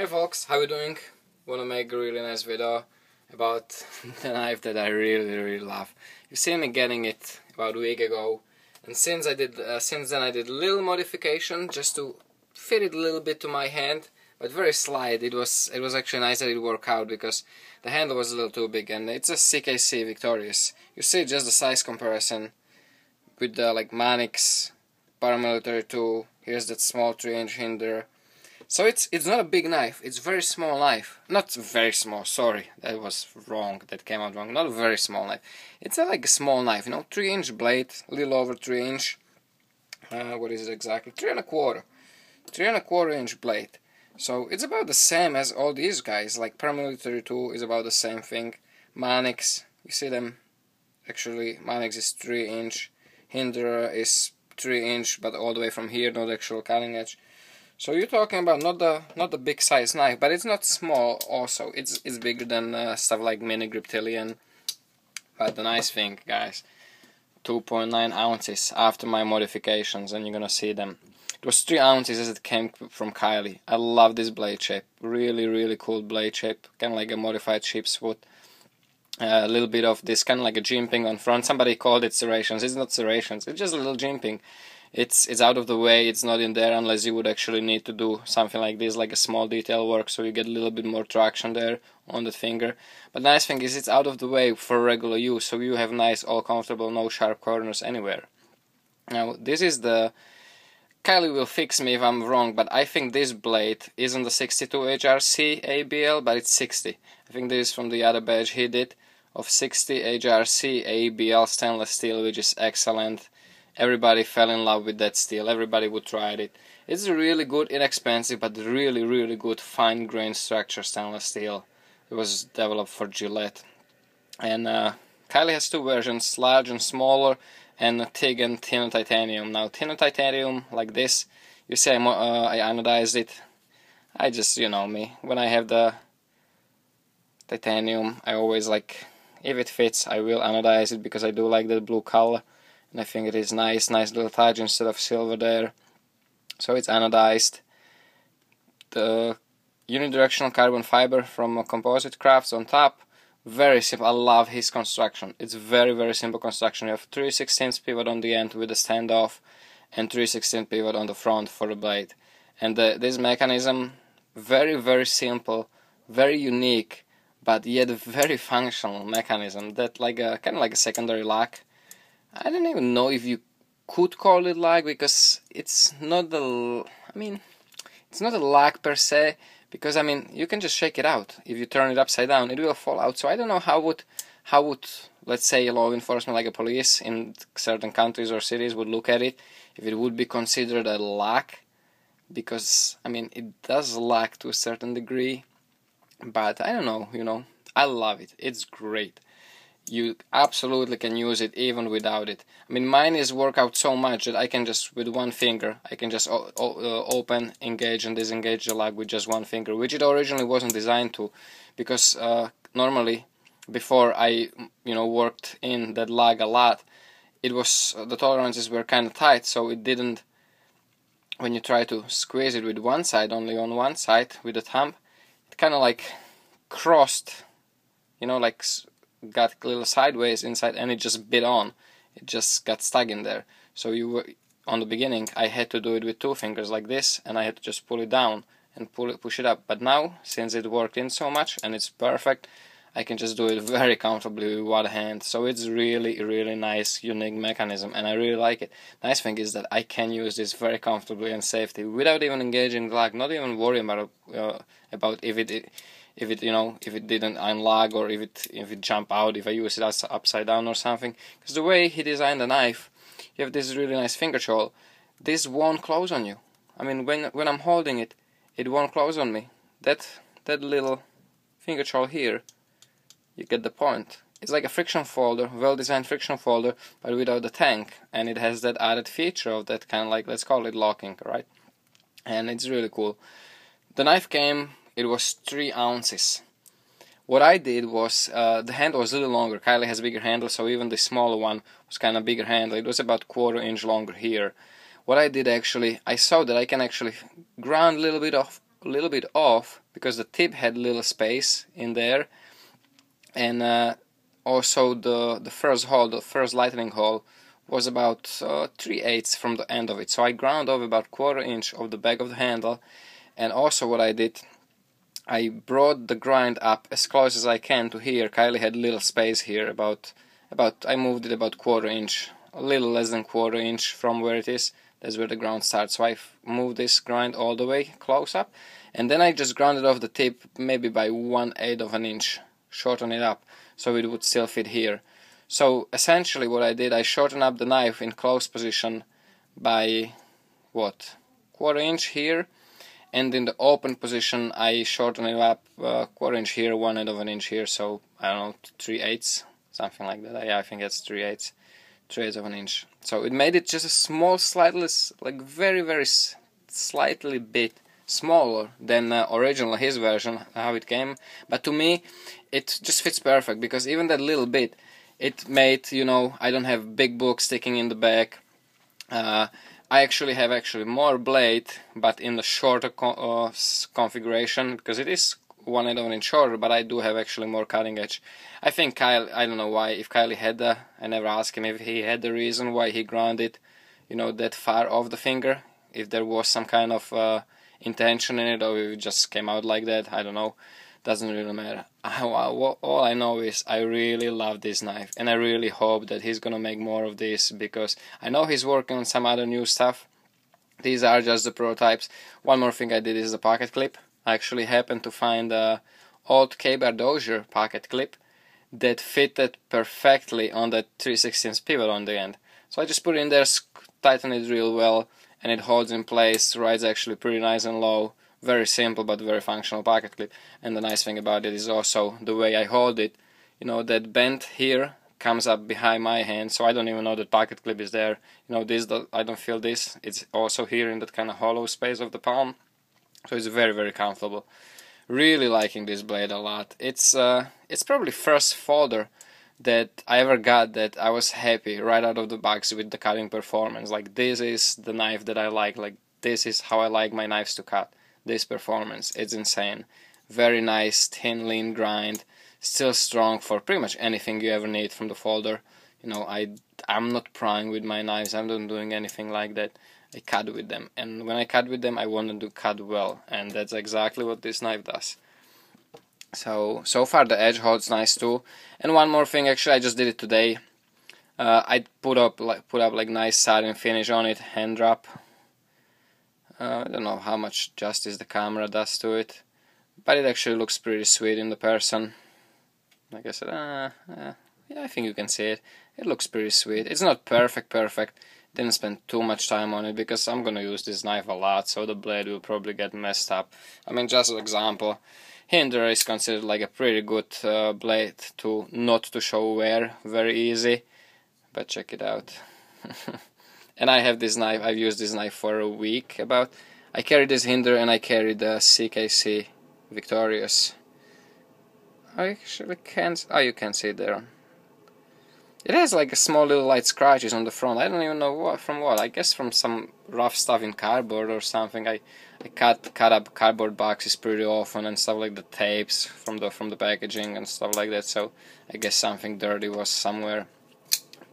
Hey folks, how you doing? Wanna make a really nice video about the knife that I really love. You've seen me getting it about a week ago, and since then I did a little modification just to fit it a little bit to my hand, but very slight. It was actually nice that it worked out because the handle was a little too big, and it's a CKC Victorious. You see just the size comparison with the like Manix paramilitary tool. Here's that small 3-inch hinder. So it's not a big knife, it's a very small knife. Not very small, sorry, that was wrong, that came out wrong. Not a very small knife. It's like a small knife, 3-inch blade, a little over 3-inch. What is it exactly? 3 1/4. 3 1/4 inch blade. So it's about the same as all these guys, like paramilitary tool is about the same thing. Manix, you see them? Actually, Manix is 3-inch. Hinder is 3-inch, but all the way from here, not the actual cutting edge. So you're talking about not the big size knife, but it's not small also. It's bigger than stuff like mini griptilian. But the nice thing, guys, 2.9 ounces after my modifications, and you're gonna see them. It was 3 ounces as it came from Kylie. I love this blade shape. Really cool blade shape. Kind of like a modified sheep's foot. A little bit of this kind of like a jimping on front. Somebody called it serrations. It's not serrations. It's just a little jimping. It's out of the way, it's not in there unless you would actually need to do something like this, like a small detail work, so you get a little bit more traction there on the finger. But the nice thing is it's out of the way for regular use, so you have nice, all comfortable, no sharp corners anywhere. Now this is the... Kylie will fix me if I'm wrong, but I think this blade isn't the 62 HRC ABL, but it's 60. I think this is from the other badge he did of 60 HRC ABL stainless steel, which is excellent. Everybody fell in love with that steel, everybody would try it. It's a really good, inexpensive, but really good fine grained structure stainless steel. It was developed for Gillette. And Kylie has two versions, large and smaller, and TIG and thin titanium. Now thin titanium, like this, you say I anodized it. I just, you know me, when I have the titanium, I always like, if it fits, I will anodize it because I do like the blue color. And I think it is nice little touch instead of silver there. So it's anodized. The unidirectional carbon fiber from Composite Crafts on top. Very simple. I love his construction. It's very simple construction. You have 3/16 pivot on the end with a standoff and 3/16 pivot on the front for the blade. And this mechanism, very simple, very unique, but yet very functional mechanism. That like a kind of like a secondary lock. I don't even know if you could call it lock, because it's not the... it's not a lock per se, because you can just shake it out. If you turn it upside down, it will fall out. So I don't know how would let's say law enforcement, like a police in certain countries or cities, would look at it, if it would be considered a lock, because it does lock to a certain degree. But I don't know, I love it. It's great. You absolutely can use it even without it. Mine is work out so much that I can just, with one finger, I can just open, engage and disengage the lug with just one finger, which it originally wasn't designed to, because normally, before I worked in that lug a lot, it was, the tolerances were kind of tight, so it didn't, when you try to squeeze it with one side, only on one side, with the thumb, it kind of like crossed, like got a little sideways inside, and it just bit on. It just got stuck in there. So on the beginning, I had to do it with two fingers like this, and I had to just pull it down and push it up. But now, since it worked in so much and it's perfect, I can just do it very comfortably with one hand. So it's really nice, unique mechanism, and I really like it. Nice thing is that I can use this very comfortably and safely without even engaging the lug, not even worrying about if it didn't unlock, or if it jump out, if I use it as upside down or something. Because the way he designed the knife, you have this really nice finger choil. This won't close on you. When I'm holding it, it won't close on me. That little finger choil here, you get the point. It's like a friction folder, well-designed friction folder, but without the tank. And it has that added feature of that kind of like, let's call it locking, right? And it's really cool. The knife came... It was 3 ounces. What I did was, the handle was a little longer. Kylie has a bigger handle, so even the smaller one was kind of bigger handle. It was about 1/4 inch longer here. What I did actually, I saw that I can actually ground a little bit of a little bit off because the tip had little space in there, and also the first hole, the first lightning hole, was about 3/8 from the end of it. So I ground off about 1/4 inch of the back of the handle, and also what I did, I brought the grind up as close as I can to here. Kylie had little space here, about I moved it about 1/4 inch, a little less than 1/4 inch from where it is. That's where the ground starts. So I moved this grind all the way close up, and then I just grounded off the tip maybe by 1/8 of an inch, shorten it up so it would still fit here. So essentially what I did, I shortened up the knife in close position by what, 1/4 inch here, and in the open position I shortened it up 1/4 inch here, 1/8 of an inch here, so I don't know, 3/8, something like that. Yeah, I think it's 3/8 of an inch. So it made it just a small, slightly, like very slightly bit smaller than original his version, how it came. But to me, it just fits perfect, because even that little bit, it made, you know, I don't have big book sticking in the back. I actually have more blade, but in the shorter configuration, because it is 1/8 of an inch shorter, but I do have actually more cutting edge. I think Kyle, I don't know why, if Kylie had I never asked him if he had the reason why he grounded, you know, that far off the finger, if there was some kind of intention in it, or if it just came out like that, I don't know. Doesn't really matter. All I know is I really love this knife, and I really hope that he's gonna make more of this, because I know he's working on some other new stuff. These are just the prototypes. One more thing I did is the pocket clip. I actually happened to find a old K-Bar Dozier pocket clip that fitted perfectly on that 3/16 pivot on the end. So I just put it in there, tighten it real well, and it holds in place, rides actually pretty nice and low. Very simple but very functional pocket clip. And the nice thing about it is also the way I hold it. You know, that bend here comes up behind my hand, so I don't even know that pocket clip is there. You know, this, I don't feel this. It's also here in that kind of hollow space of the palm. So it's very comfortable. Really liking this blade a lot. It's probably first folder that I ever got that I was happy right out of the box with the cutting performance. Like, this is the knife that I like. Like, this is how I like my knives to cut. This performance, it's insane. Very nice, thin, lean grind, still strong for pretty much anything you ever need from the folder. You know, I'm not prying with my knives. I'm not doing anything like that. I cut with them, and when I cut with them, I want to cut well, and that's exactly what this knife does. So far the edge holds nice too. And one more thing, actually, I just did it today. I put up like nice satin finish on it, hand drop. I don't know how much justice the camera does to it, but it actually looks pretty sweet in the person. Like I said, yeah, I think you can see it. It looks pretty sweet. It's not perfect. Didn't spend too much time on it because I'm gonna use this knife a lot, so the blade will probably get messed up. I mean, just an example, hinder is considered like a pretty good blade to not to show wear, very easy. But check it out. And I have this knife, I've used this knife for a week about. I carry this hinder and I carry the CKC Victorious. I actually can't, oh, you can see it there. It has like a small little light scratches on the front. I don't even know what, from what. I guess from some rough stuff in cardboard or something. I cut up cardboard boxes pretty often and stuff, like the tapes from the packaging and stuff like that. So I guess something dirty was somewhere.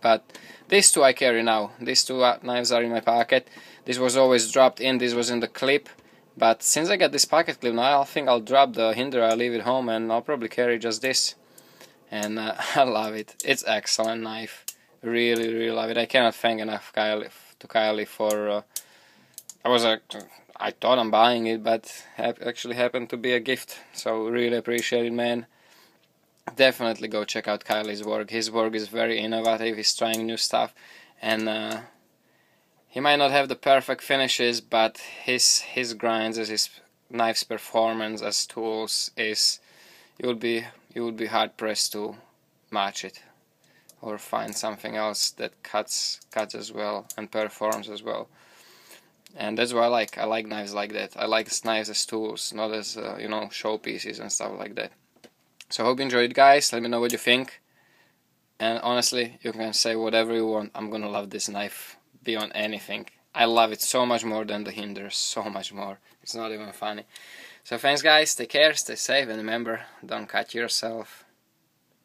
But these two I carry now. These two knives are in my pocket. This was always dropped in. This was in the clip. But since I got this pocket clip now, I think I'll drop the hinder. I'll leave it home and I'll probably carry just this. And I love it. It's excellent knife. Really love it. I cannot thank enough Kylie for. I thought I'm buying it, but actually happened to be a gift. So really appreciate it, man. Definitely go check out Kylie's work. His work is very innovative. He's trying new stuff, and he might not have the perfect finishes, but his grinds, as his knife's performance as tools is, you would be hard pressed to match it or find something else that cuts as well and performs as well. And that's why I like knives like that. I like knives as tools, not as you know, showpieces and stuff like that. So hope you enjoyed, guys. Let me know what you think. And honestly, you can say whatever you want. I'm gonna love this knife beyond anything. I love it so much more than the Hinder, so much more. It's not even funny. So thanks guys, take care, stay safe, and remember, don't cut yourself.